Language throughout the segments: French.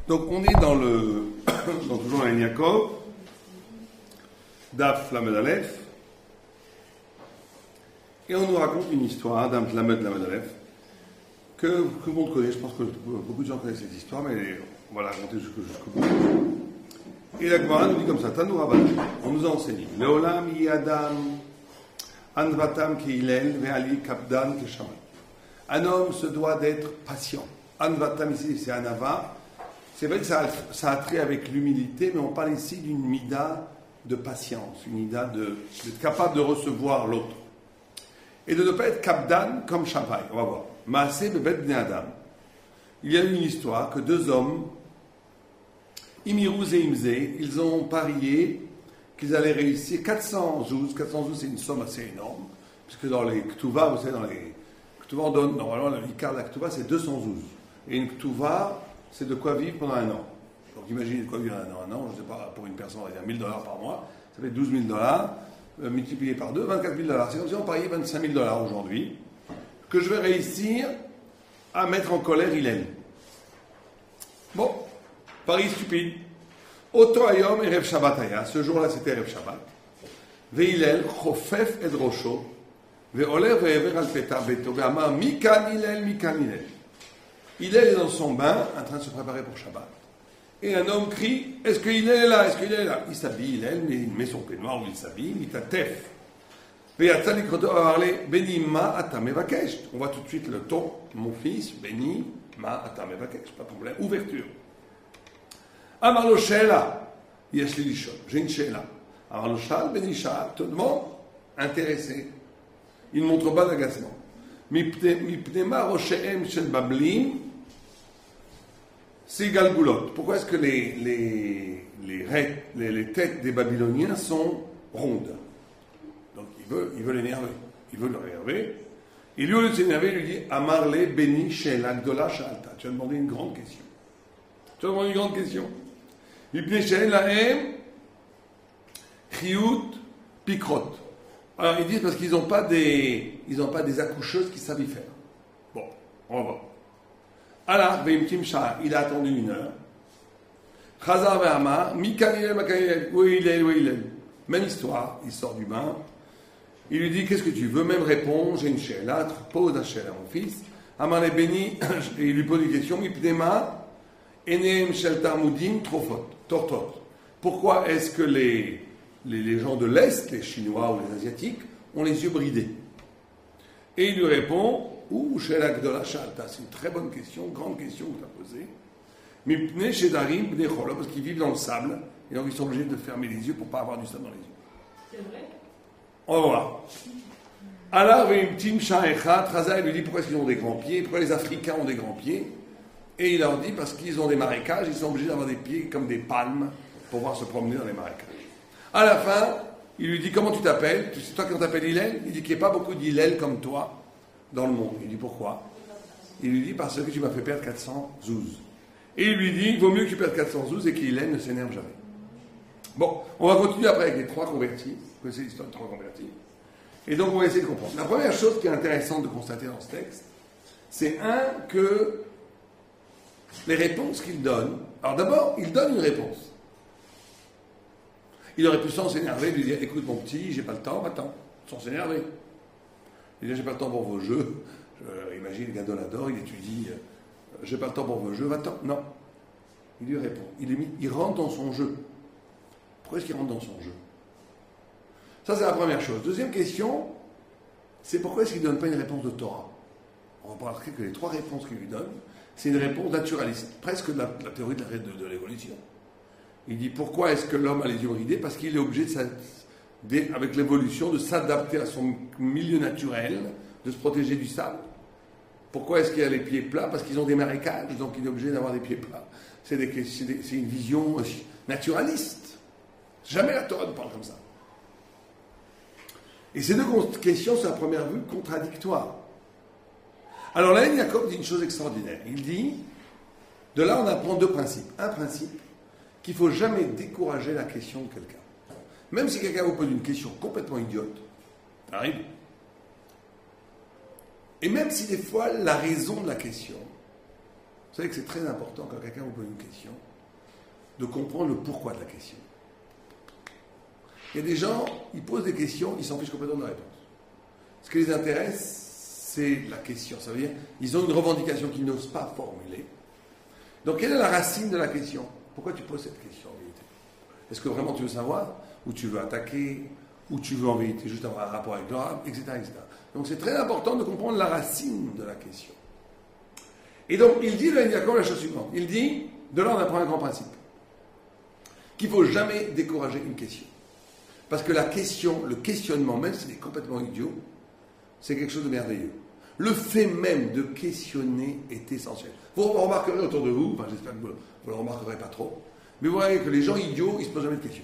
Donc on est dans le dans toujours la Yaakov, Daf Lamed Aleph, et on nous raconte une histoire d'un Lamed Aleph que tout le monde connaît. Je pense que beaucoup de gens connaissent cette histoire, mais on va la raconter jusqu'au bout. Et la Gemara nous dit comme ça, Tanou Rabban, on nous a enseigné Leolam Yadam Anvatam Keilel Ve'ali Kapdan Keshaman. Un homme se doit d'être patient. Anvatam ici c'est Anava. C'est vrai que ça a trait avec l'humilité, mais on parle ici d'une mida de patience, une mida d'être capable de recevoir l'autre. Et de ne pas être kapdan comme Shapai. On va voir. Maaseh bebet bnei Adam. Il y a eu une histoire que deux hommes, Imiruz et Imze, ils ont parié qu'ils allaient réussir 400 zouz. 400 zouz, c'est une somme assez énorme, puisque dans les Ketuvah, vous savez, dans les Ketuvah, on donne, normalement, le Ikar de la Ketuvah, c'est 200 zouz. Et une Ketuvah, c'est de quoi vivre pendant un an. Donc imaginez de quoi vivre un an, je ne sais pas, pour une personne, on va dire $1000 par mois, ça fait $12 000, multiplié par 2, $24 000. C'est comme si on pariait $25 000 aujourd'hui, que je vais réussir à mettre en colère Hillel. Bon, pari stupide. Oto ayom erev Shabbat aya, ce jour-là c'était erev Shabbat. Ve'Hillel chofef et rosho, ve'oler ve'ever al peta beto, ve'amar mikan Hillel, mikan Hillel. Hillel est dans son bain, en train de se préparer pour Shabbat. Et un homme crie, est-ce que Hillel est là? Est-ce que Hillel est là? Il s'habille, Hillel, mais il met son peignoir où il s'habille, il t'atef. Ve'yatzal ikroto va parler, Beni ma ata mevakesh. On voit tout de suite le ton, mon fils, Beni ma ata mevakesh, pas de problème, ouverture. Amar lo she'ela, yesh li lishon, j'ai une she'ela. Amar lo shal, Beni sha'al, tout le monde intéressé. Il ne montre pas d'agacement. Mipnema roshe'em shel bablim, c'est galgoulot. Pourquoi est-ce que les têtes des Babyloniens sont rondes? Donc il veut l'énerver. Il veut le rénerver. Et lui, au lieu de s'énerver, il lui dit Amarle Beni Shel Agdola Shalta. Tu as demandé une grande question. Ibn Shel Lahem Chiout Pikrot. Alors ils disent parce qu'ils n'ont pas des accoucheuses qui savent y faire. Bon, on va voir. Alors, il a attendu 1 heure. Chazar ve'amar, Mikanilel, Makanilel, où il est. Même histoire, il sort du bain. Il lui dit, qu'est-ce que tu veux? Même réponse, j'ai une she'ela, pose la she'ela à mon fils. Amar le béni, et il lui pose une question, Mipnema, Eneem shel Tarmudim, tortot. Pourquoi est-ce que les gens de l'Est, les Chinois ou les Asiatiques, ont les yeux bridés? Et il lui répond, c'est une très bonne question, grande question que tu as posée. Mipne shedarim bnei cholo, parce qu'ils vivent dans le sable, et donc ils sont obligés de fermer les yeux pour ne pas avoir du sable dans les yeux. C'est vrai? On va voir. Alors, Vimtim Sha'echat, Raza, il lui dit pourquoi est-ce qu'ils ont des grands pieds, pourquoi les Africains ont des grands pieds. Et il leur dit parce qu'ils ont des marécages, ils sont obligés d'avoir des pieds comme des palmes pour pouvoir se promener dans les marécages. À la fin, il lui dit comment tu t'appelles? C'est toi qui t'appelles Hillel? Il dit qu'il n'y a pas beaucoup d'Hillel comme toi dans le monde. Il dit pourquoi? Il lui dit parce que tu m'as fait perdre 400 zouz. Et il lui dit il vaut mieux que tu perdes 400 zouz et qu'Hillel ne s'énerve jamais. Bon, on va continuer après avec les 3 convertis. Vous connaissez l'histoire de 3 convertis. Et donc on va essayer de comprendre. La première chose qui est intéressante de constater dans ce texte, c'est que les réponses qu'il donne. Alors d'abord, il donne une réponse. Il aurait pu sans s'énerver lui dire écoute mon petit, j'ai pas le temps, va-t'en, sans s'énerver. Il dit j'ai pas le temps pour vos jeux. Imagine le Gadolador, il étudie j'ai pas le temps pour vos jeux, va-t'en. Non. Il lui répond. Il rentre dans son jeu. Pourquoi est-ce qu'il rentre dans son jeu? Ça, c'est la première chose. Deuxième question, c'est pourquoi est-ce qu'il ne donne pas une réponse de Torah? On va remarquer que les 3 réponses qu'il lui donne, c'est une réponse naturaliste, presque de la théorie de l'évolution. Il dit pourquoi est-ce que l'homme a les yeux bridés? Parce qu'il est obligé, avec l'évolution, de s'adapter à son milieu naturel, de se protéger du sable. Pourquoi est-ce qu'il a les pieds plats? Parce qu'ils ont des marécages, donc il est obligé d'avoir des pieds plats. C'est une vision naturaliste. Jamais la Torah ne parle comme ça. Et ces 2 questions, c'est à première vue contradictoires. Alors là, Yaakov dit une chose extraordinaire. Il dit, de là on apprend 2 principes. Un principe, qu'il ne faut jamais décourager la question de quelqu'un. Même si quelqu'un vous pose une question complètement idiote, ça arrive. Et même si des fois la raison de la question Vous savez que c'est très important quand quelqu'un vous pose une question, de comprendre le pourquoi de la question. Il y a des gens, ils posent des questions, ils s'en fichent complètement de la réponse. Ce qui les intéresse, c'est la question. Ça veut dire ils ont une revendication qu'ils n'osent pas formuler. Donc, quelle est la racine de la question? Pourquoi tu poses cette question en vérité? Est-ce que vraiment tu veux savoir? Ou tu veux attaquer? Ou tu veux en vérité juste avoir un rapport avec l'arabe, etc., etc. Donc, c'est très important de comprendre la racine de la question. Et donc, il dit, le Yaakov, la chose suivante. Il dit, de là, on apprend un grand principe. Qu'il ne faut jamais décourager une question. Parce que la question, le questionnement, même si c'est complètement idiot, c'est quelque chose de merveilleux. Le fait même de questionner est essentiel. Vous remarquerez autour de vous, enfin j'espère que vous ne le remarquerez pas trop, mais vous voyez que les gens idiots, ils ne se posent jamais de questions.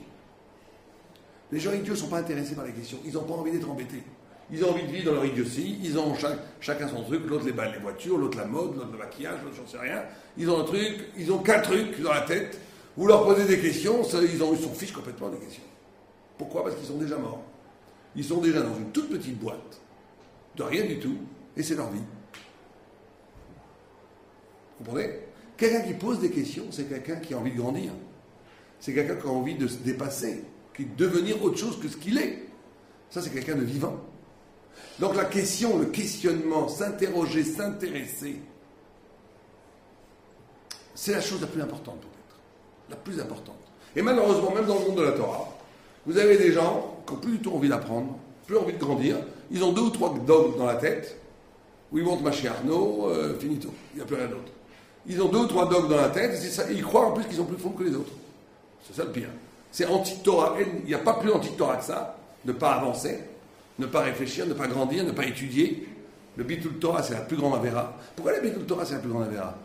Les gens idiots ne sont pas intéressés par les questions. Ils n'ont pas envie d'être embêtés. Ils ont envie de vivre dans leur idiotie. Ils ont chacun son truc. L'autre les balles, les voitures, l'autre la mode, l'autre le maquillage, l'autre j'en sais rien. Ils ont un truc, ils ont 4 trucs dans la tête. Vous leur posez des questions, ils s'en fichent complètement des questions. Pourquoi? Parce qu'ils sont déjà morts. Ils sont déjà dans une toute petite boîte, de rien du tout, et c'est leur vie. Vous comprenez? Quelqu'un qui pose des questions, c'est quelqu'un qui a envie de grandir. C'est quelqu'un qui a envie de se dépasser, qui de devenir autre chose que ce qu'il est. Ça, c'est quelqu'un de vivant. Donc la question, le questionnement, s'interroger, s'intéresser, c'est la chose la plus importante peut-être. La plus importante. Et malheureusement, même dans le monde de la Torah, vous avez des gens qui n'ont plus du tout envie d'apprendre, plus envie de grandir. Ils ont 2 ou 3 dogmes dans la tête. Oui, monte Machiarno, finito. Il n'y a plus rien d'autre. Ils ont 2 ou 3 dogmes dans la tête, et ils croient en plus qu'ils sont plus fonds que les autres. C'est ça le pire. C'est anti-Torah. Il n'y a pas plus anti-Torah que ça. Ne pas avancer, ne pas réfléchir, ne pas grandir, ne pas étudier. Le Bitul Torah, c'est la plus grande avéra. Pourquoi le Bitul Torah, c'est la plus grande avéra?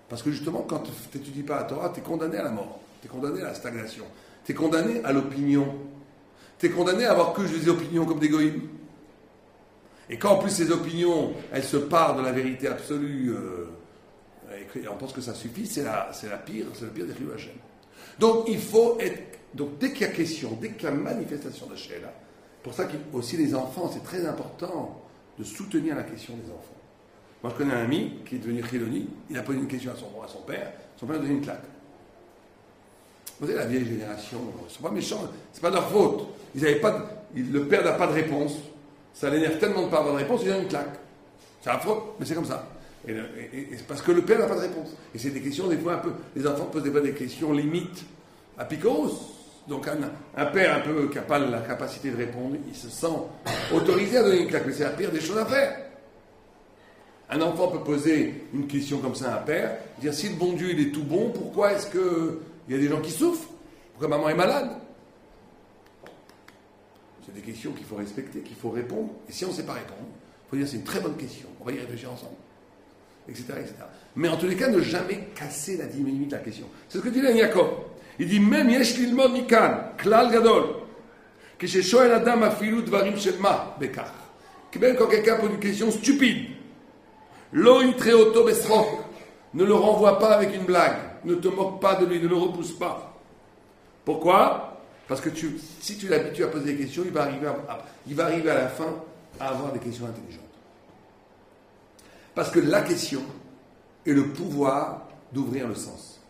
Parce que justement, quand tu n'étudies pas la Torah, tu es condamné à la mort. Tu es condamné à la stagnation. Tu es condamné à l'opinion. Tu es condamné à avoir que des opinions comme des goïms. Et quand en plus ces opinions, elles se partent de la vérité absolue, et on pense que ça suffit, c'est le pire des Chilul Hashem. Donc il faut être... Donc dès qu'il y a question, dès qu'il y a manifestation de Sheila, pour ça aussi les enfants, c'est très important de soutenir la question des enfants. Moi je connais un ami qui est devenu Chiloni, il a posé une question à son père a donné une claque. Vous savez, la vieille génération, ils ne sont pas méchants, c'est pas leur faute. Le père n'a pas de réponse, ça l'énerve tellement de ne pas avoir de réponse, il donne une claque. C'est affreux, mais c'est comme ça. Et c'est parce que le père n'a pas de réponse. Et c'est des questions, des fois un peu, les enfants posent des fois des questions limites à Picoros. Donc un père un peu qui n'a pas la capacité de répondre, il se sent autorisé à donner une claque, mais c'est la pire des choses à faire. Un enfant peut poser une question comme ça à un père, dire si le bon Dieu il est tout bon, pourquoi est-ce qu'il y a des gens qui souffrent? Pourquoi maman est malade? C'est des questions qu'il faut respecter, qu'il faut répondre. Et si on ne sait pas répondre, il faut dire c'est une très bonne question, on va y réfléchir ensemble, etc., etc. Mais en tous les cas, ne jamais casser la dynamique de la question. C'est ce que dit le Yaakov. Il dit même yesh lilmod mikan klal gadol כששואל אדם אפילו דברים של מה בכך. Même quand quelqu'un pose une question stupide, lo yitre oto besrok, ne le renvoie pas avec une blague, ne te moque pas de lui, ne le repousse pas. Pourquoi? Parce que si tu l'habitues à poser des questions, il va arriver à la fin à avoir des questions intelligentes. Parce que la question est le pouvoir d'ouvrir le sens.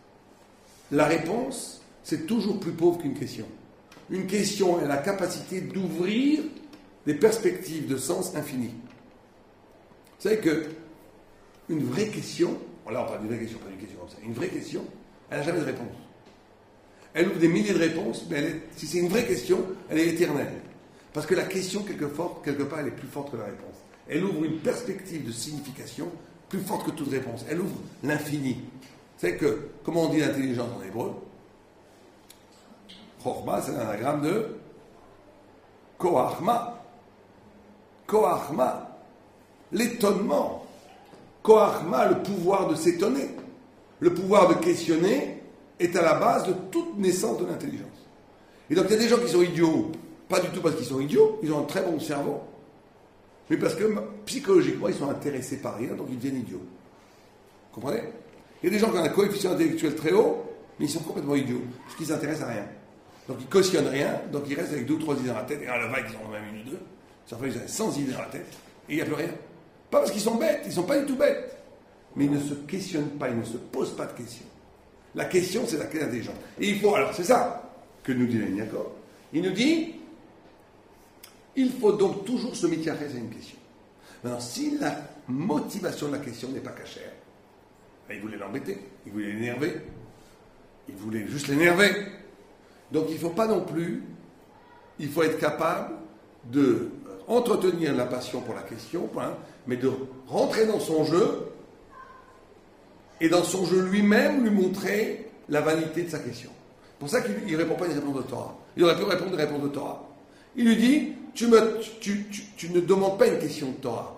La réponse, c'est toujours plus pauvre qu'une question. Une question a la capacité d'ouvrir des perspectives de sens infinies. Vous savez qu'une vraie question, là on parle d'une vraie question, pas d'une question comme ça, une vraie question, elle n'a jamais de réponse. Elle ouvre des milliers de réponses, mais si c'est une vraie question, elle est éternelle. Parce que la question, quelque part, elle est plus forte que la réponse. Elle ouvre une perspective de signification plus forte que toute réponse. Elle ouvre l'infini. Vous savez que, comment on dit l'intelligence en hébreu? Chokhma, c'est l'anagramme de Koachma. Koachma. L'étonnement. Koachma, le pouvoir de s'étonner. Le pouvoir de questionner est à la base de toute naissance de l'intelligence. Et donc il y a des gens qui sont idiots, pas du tout parce qu'ils sont idiots, ils ont un très bon cerveau, mais parce que psychologiquement ils sont intéressés par rien, donc ils deviennent idiots. Vous comprenez? Il y a des gens qui ont un coefficient intellectuel très haut, mais ils sont complètement idiots, parce qu'ils ne s'intéressent à rien. Donc ils ne cautionnent rien, donc ils restent avec 2 ou 3 idées dans la tête, et à la vague ils en ont même une ou deux, ça fait qu'ils ont 100 idées dans la tête, et il n'y a plus rien. Pas parce qu'ils sont bêtes, ils ne sont pas du tout bêtes. mais il ne se questionne pas, il ne se pose pas de questions. La question, c'est la clé intelligente. Et il faut, alors c'est ça que nous dit l'Ain Yaakov. Il nous dit, il faut donc toujours se métier à une question. Maintenant, si la motivation de la question n'est pas cachère, il voulait l'embêter, il voulait l'énerver, il voulait juste l'énerver. Donc il ne faut pas non plus, il faut être capable de entretenir la passion pour la question, mais de rentrer dans son jeu et dans son jeu lui-même lui montrer la vanité de sa question. C'est pour ça qu'il ne répond pas une réponse de Torah. Il aurait pu répondre une réponse de Torah. Il lui dit, tu ne demandes pas une question de Torah.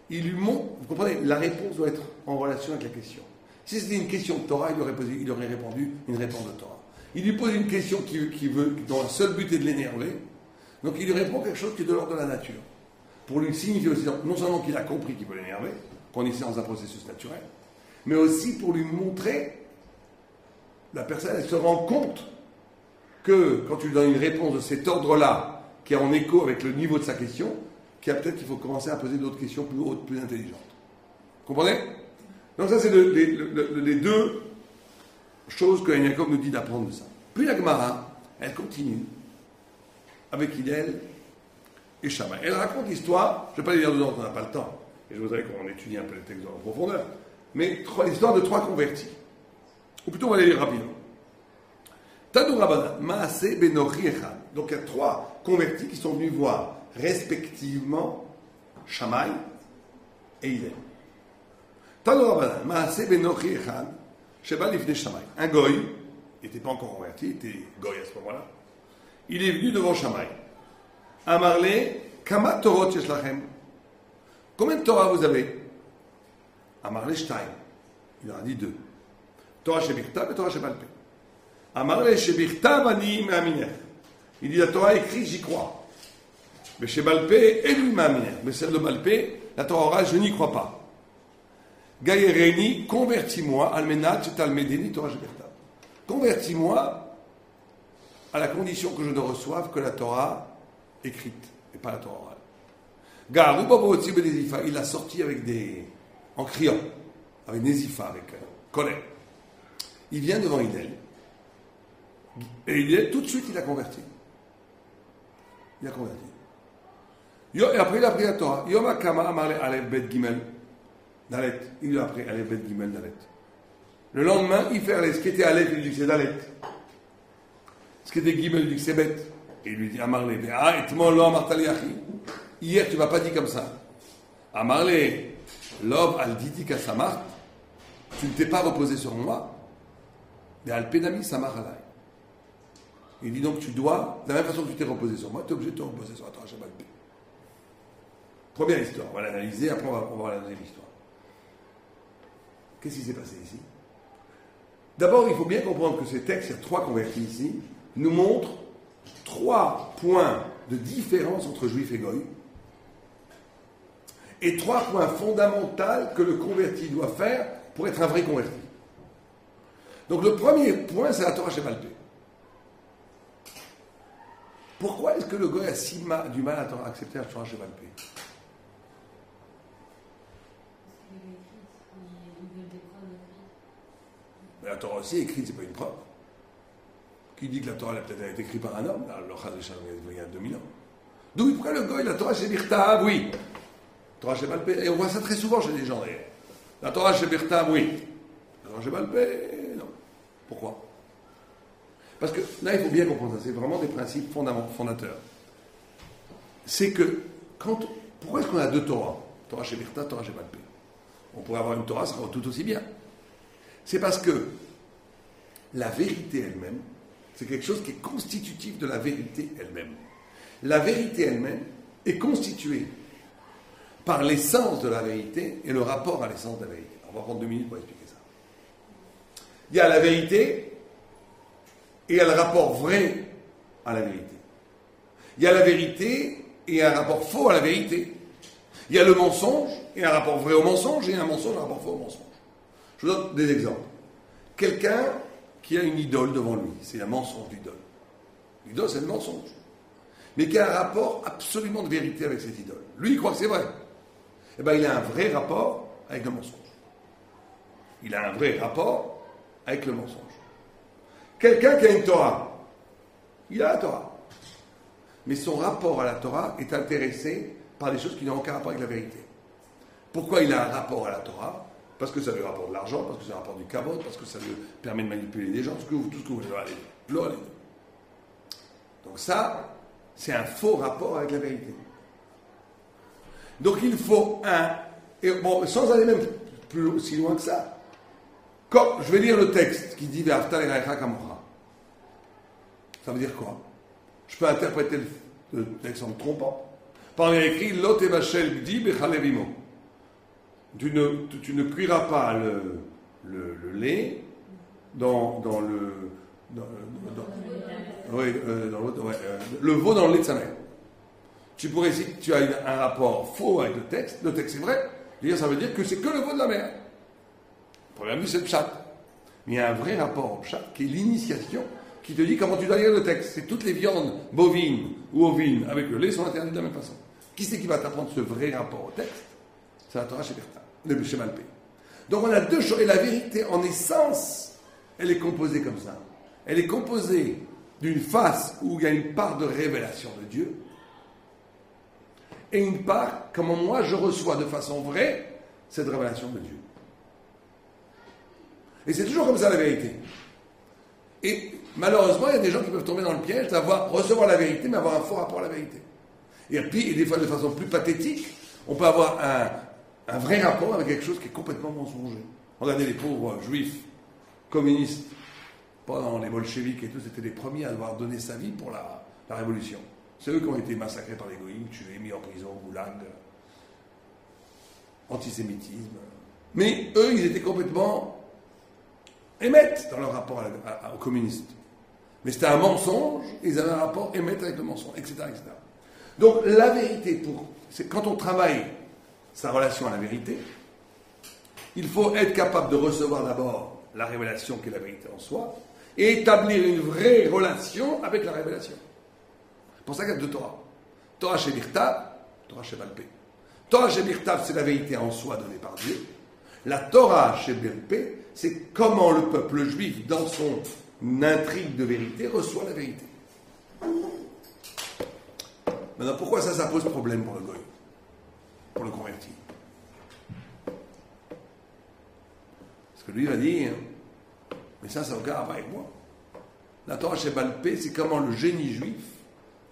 Il lui montre, vous comprenez, la réponse doit être en relation avec la question. Si c'était une question de Torah, il aurait répondu une réponse de Torah. Il lui pose une question dont le seul but est de l'énerver. Donc il lui répond quelque chose qui est de l'ordre de la nature. Pour lui signifier aussi, non seulement qu'il a compris qu'il peut l'énerver, qu'on est dans un processus naturel, mais aussi pour lui montrer, la personne, elle se rend compte que quand tu lui donnes une réponse de cet ordre-là, qui est en écho avec le niveau de sa question, qu'il faut commencer à poser d'autres questions plus hautes, plus intelligentes. Vous comprenez? Donc ça, c'est les deux choses que l'Ain Yaakov nous dit d'apprendre de ça. Puis la Gemara, elle continue avec Hillel et Shammai. Elle raconte l'histoire, je ne vais pas les lire dedans, on n'a pas le temps, et je voudrais qu'on étudie un peu les textes en profondeur, mais l'histoire de trois convertis. Ou plutôt, on va les lire rapidement. Tadou Rabbanan, Maaseh Benochi Echad. Donc il y a trois convertis qui sont venus voir respectivement Shammai et Hillel. Tadou Rabbanan, Maaseh Benochi Echad, Sheba Lifnei Shammai. Un goy, il n'était pas encore converti, il était goy à ce moment-là. Il est venu devant Shammai. Amarle, Kama Torot Yeshlachem. Combien de Torah vous avez? Amarle Shtaim. Il en a dit deux. Torah Shebichtav et Torah Shebalpeh. Amarle Shebichtav ani me'aminech. Il dit la Torah écrite, j'y crois. Mais Shebalpeh et lui me'aminech. Mais celle de Balpeh, la Torah orale, je n'y crois pas. Gaïreni, convertis-moi, almenat shetalmedeni Torah Shebichtav. Convertis-moi à la condition que je ne reçoive que la Torah écrite et pas la Torah orale. Il l'a sorti en criant, avec Nézipha, avec colère. Il vient devant Hillel, et Hillel, tout de suite, il a converti. Il a converti. Et après, il a pris la Torah. Yom Kama Amarle Aleph Bet Gimel Dalet. Il lui a appris Aleph Bet Gimel Dalet. Le lendemain, il fait ce qui était Aleph, il lui dit c'est Dalet. Ce qui était Gimel, il lui dit c'est Bet. Et il lui dit Amarle, etmol lo amartali achi. Hier, tu ne m'as pas dit comme ça. Amarle, lov al diti kasamart. Tu ne t'es pas reposé sur moi. Mais al pedami samar alay. Il dit donc tu dois, de la même façon que tu t'es reposé sur moi, tu es obligé de te reposer sur la Torah Shabbat. Première histoire, on va l'analyser, après on va analyser l'histoire. Qu'est-ce qui s'est passé ici? D'abord, il faut bien comprendre que ces textes, il y a trois convertis ici, nous montrent trois points de différence entre juifs et goy, et trois points fondamentaux que le converti doit faire pour être un vrai converti. Donc le premier point, c'est la Torah Shebalpeh. Pourquoi est-ce que le goy a du mal à accepter la Torah Shebalpeh? Mais la Torah aussi écrite, c'est pas une preuve. Qui dit que la Torah a peut-être été écrite par un homme? Le Chaz V'Shalom, il y a 2000 ans. D'où pourquoi le goy, la Torah Shebichtav, oui. Torah Shebalpeh, et on voit ça très souvent chez les gens d'ailleurs. La Torah Shebichtav, oui. La Torah Shebalpeh, non. Pourquoi? Parce que là, il faut bien comprendre ça, c'est vraiment des principes fondateurs. C'est que, pourquoi est-ce qu'on a deux Torahs? Torah Shebichtav, Torah Shebalpeh. On pourrait avoir une Torah, ça sera tout aussi bien. C'est parce que la vérité elle-même, c'est quelque chose qui est constitutif de la vérité elle-même. La vérité elle-même est constituée par l'essence de la vérité et le rapport à l'essence de la vérité. On va prendre 2 minutes pour expliquer ça. Il y a la vérité et il y a le rapport vrai à la vérité. Il y a la vérité et un rapport faux à la vérité. Il y a le mensonge et un rapport vrai au mensonge et un mensonge et un rapport faux au mensonge. Je vous donne des exemples. Quelqu'un qui a une idole devant lui, c'est un mensonge d'idole. L'idole, c'est le mensonge. Mais qui a un rapport absolument de vérité avec cette idole. Lui, il croit que c'est vrai. Eh bien, il a un vrai rapport avec le mensonge. Il a un vrai rapport avec le mensonge. Quelqu'un qui a une Torah, il a la Torah. Mais son rapport à la Torah est intéressé par des choses qui n'ont aucun rapport avec la vérité. Pourquoi il a un rapport à la Torah? Parce que ça lui rapporte de l'argent, parce que ça lui rapporte du kavod, parce que ça lui permet de manipuler les gens, tout ce que vous voulez. Donc ça, c'est un faux rapport avec la vérité. Donc il faut sans aller même plus si loin que ça, quand je vais lire le texte qui dit Ve'afta l'erecha kamocha, ça veut dire quoi? Je peux interpréter le texte en me trompant. Par il y a écrit Lo tevashel bdi bechalev imo. Tu ne cuiras pas le lait le veau dans le lait de sa mère. Tu pourrais, si tu as un rapport faux avec le texte est vrai, ça veut dire que c'est que le veau de la mère. Le problème, c'est le pshat. Mais il y a un vrai rapport au pshat qui est l'initiation qui te dit comment tu dois lire le texte. C'est toutes les viandes bovines ou ovines avec le lait sont interdites de la même façon. Qui c'est qui va t'apprendre ce vrai rapport au texte? C'est la Torah chez Berta, le chez Malpé. Donc on a deux choses. Et la vérité, en essence, elle est composée comme ça. Elle est composée d'une face où il y a une part de révélation de Dieu et une part, comment moi je reçois de façon vraie cette révélation de Dieu. Et c'est toujours comme ça la vérité. Et malheureusement, il y a des gens qui peuvent tomber dans le piège recevoir la vérité, mais avoir un faux rapport à la vérité. Et puis, et des fois de façon plus pathétique, on peut avoir un vrai rapport avec quelque chose qui est complètement mensonger. Regardez les pauvres juifs communistes pendant les bolcheviks et tout, c'était les premiers à devoir donner sa vie pour la révolution. C'est eux qui ont été massacrés par les goïms, tués, mis en prison, goulag, antisémitisme. Mais eux, ils étaient complètement émettent dans leur rapport aux communistes. Mais c'était un mensonge, ils avaient un rapport émettre avec le mensonge, etc., etc. Donc la vérité, quand on travaille sa relation à la vérité, il faut être capable de recevoir d'abord la révélation qui est la vérité en soi, et établir une vraie relation avec la révélation. C'est pour ça qu'il y a deux Torah. Torah chez Birtav, Torah chez Balpé. Torah chez Birtav, c'est la vérité en soi donnée par Dieu. La Torah chez Balpé, c'est comment le peuple juif, dans son intrigue de vérité, reçoit la vérité. Maintenant, pourquoi ça pose problème pour le goy, pour le converti? Parce que lui va dire, mais ça n'a aucun rapport avec moi. La Torah chez Balpé, c'est comment le génie juif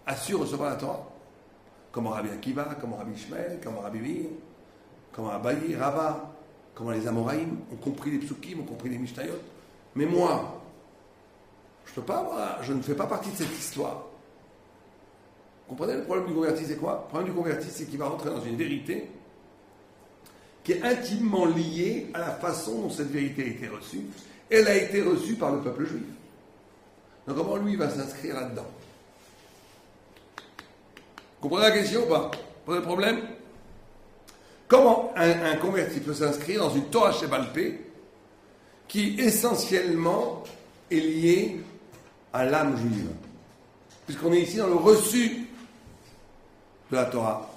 a su recevoir la Torah. Comment Rabbi Akiva, comment Rabbi Ishmael, comment Rabbi Meir, comment Abaye, Rava, comment les Amoraïm ont compris les psukim, ont compris les Mishnayot. Mais moi, je ne fais pas partie de cette histoire. Vous comprenez le problème du converti, c'est quoi? Le problème du converti, c'est qu'il va rentrer dans une vérité qui est intimement liée à la façon dont cette vérité a été reçue. Elle a été reçue par le peuple juif. Donc comment lui va s'inscrire là-dedans? Vous comprenez la question ou pas? Vous comprenez le problème? Comment un converti peut s'inscrire dans une Torah chez Balpé qui essentiellement est liée à l'âme juive? Puisqu'on est ici dans le reçu de la Torah.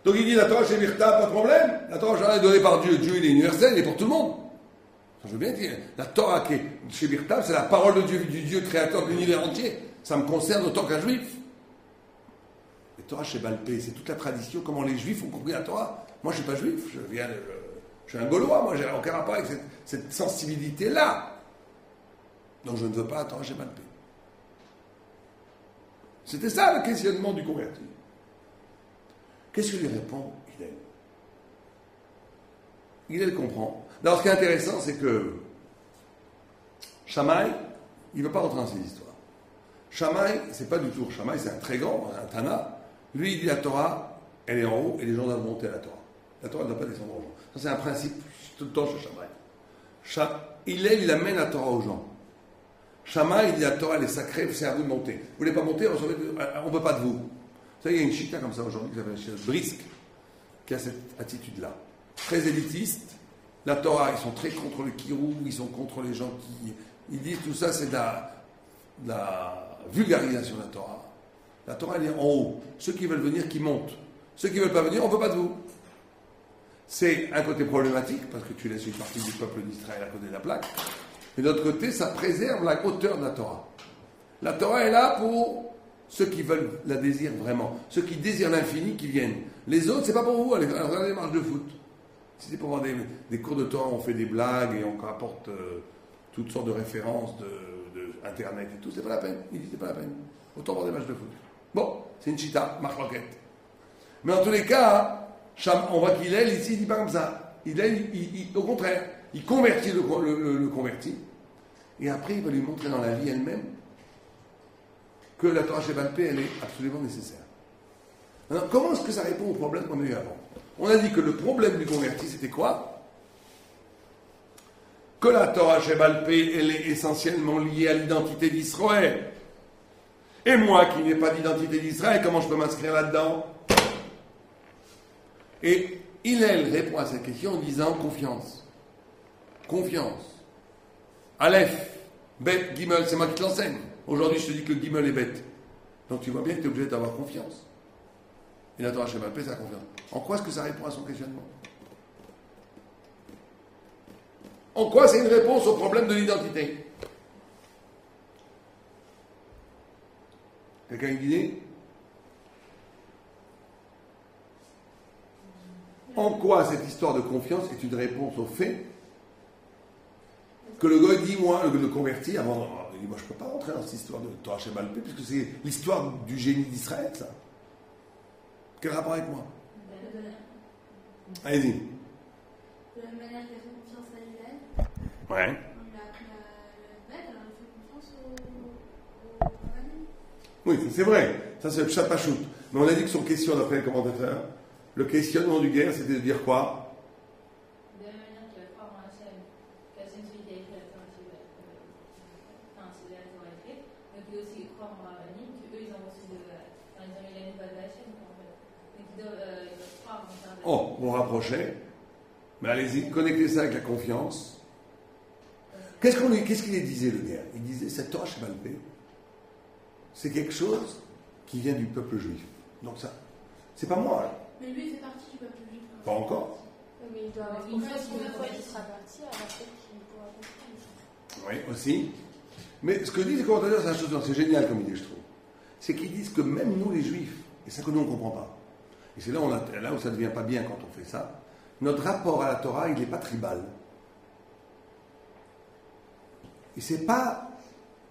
Donc il dit la Torah chez Birta, pas de problème. La Torah est donnée par Dieu. Dieu, il est universel, il est pour tout le monde. Je veux bien dire. La Torah qui est chez Birta, c'est la parole de Dieu, du Dieu créateur de l'univers entier. Ça me concerne autant qu'un juif. La Torah chez Balpé, c'est toute la tradition, comment les juifs ont compris la Torah. Moi, je ne suis pas juif, je suis un Gaulois, moi, j'ai aucun rapport avec cette sensibilité-là. Donc je ne veux pas la Torah chez Balpé. C'était ça le questionnement du converti. Qu'est-ce que lui répond Hillel? Hillel comprend. Alors, ce qui est intéressant, c'est que Shammai, il ne veut pas rentrer dans ces histoires. Shammai, c'est pas du tout Shammai, c'est un très grand, un Tana. Lui, il dit la Torah, elle est en haut et les gens doivent monter à la Torah. La Torah ne doit pas descendre aux gens. Ça, c'est un principe tout le temps chez Shammai. Hillel, il amène la Torah aux gens. Shammai, il dit la Torah, elle est sacrée, c'est à vous de monter. Vous ne voulez pas monter, on ne veut pas de vous. Vous savez, il y a une chita comme ça aujourd'hui, qui s'appelle Brisk, qui a cette attitude-là. Très élitiste. La Torah, ils sont très contre le kirou, ils sont contre les gens qui... Ils disent tout ça, c'est de la vulgarisation de la Torah. La Torah, elle est en haut. Ceux qui veulent venir, qui montent. Ceux qui ne veulent pas venir, on ne veut pas de vous. c'est un côté problématique, parce que tu laisses une partie du peuple d'Israël à côté de la plaque, et de l'autre côté, ça préserve la hauteur de la Torah. La Torah est là pour ceux qui veulent la désirent vraiment, ceux qui désirent l'infini, qui viennent. Les autres, c'est pas pour vous, allez regarder les matchs de foot. Si c'est pour voir des cours de Torah, on fait des blagues et on rapporte toutes sortes de références de Internet et tout, c'est pas la peine. Il dit c'est pas la peine. Autant voir des matchs de foot. Bon, c'est une chita, marque l'enquête. Mais en tous les cas, on voit qu'il est ici, il dit pas comme ça. Au contraire, il convertit le converti, et après il va lui montrer dans la vie elle-même que la Torah Sheba'al Peh, elle est absolument nécessaire. Alors, comment est-ce que ça répond au problème qu'on a eu avant? On a dit que le problème du converti, c'était quoi? Que la Torah Sheba'al Peh, elle est essentiellement liée à l'identité d'Israël. Et moi, qui n'ai pas d'identité d'Israël, comment je peux m'inscrire là-dedans? Et Hillel répond à cette question en disant confiance. Confiance. Aleph, Bet, Gimel, c'est moi qui te l'enseigne. Aujourd'hui, je te dis que le Gimel est bête. Donc tu vois bien que tu es obligé d'avoir confiance. Et la Torah Sheba'al Peh, c'est la confiance. En quoi est-ce que ça répond à son questionnement? En quoi c'est une réponse au problème de l'identité? Quelqu'un a une idée? En quoi cette histoire de confiance est une réponse au fait que le gars dit, moi, le converti, avant, il dit, moi je ne peux pas rentrer dans cette histoire de Torah Sheba'al Peh, puisque c'est l'histoire du génie d'Israël, ça. Quel rapport avec moi? Allez-y. De la même manière qu'il a fait confiance à Hillel, Ouais. on a appris le bête, alors il fait confiance au Rabbanim. Oui, ça, c'est vrai. Ça, c'est le Pshat-Pachout. Mais on a dit que son question, d'après le commentateur, le questionnement du guerre, c'était de dire quoi? De la même manière qu'il va croire en Hachem, qu'Hachem celui qui a écrit la Torah, c'est la Torah écrite, donc il doit aussi croire en Rabbanim, qu'eux ils ont reçu ils ont eu la nouvelle d'Hachem, en fait. Donc ils doivent croire en ça. Oh, on rapprochait. Mais allez-y, connectez ça avec la confiance. Qu'est-ce qu'il disait, le guerre? Il disait, cette Torah Sheba'al Peh, c'est quelque chose qui vient du peuple juif. Donc ça, c'est pas moi, là. Mais lui, il fait partie du peuple juif. Pas encore. Mais il doit avoir Une confiance fois qu'il qu'il sera parti, alors peut-être qu'il pourra comprendre. Oui, aussi. Mais ce que disent les commentateurs, c'est la chose, c'est génial comme idée, je trouve. C'est qu'ils disent que même nous, les juifs, et ça que nous, on ne comprend pas, et c'est là où ça ne devient pas bien quand on fait ça, notre rapport à la Torah, il n'est pas tribal. Et c'est pas.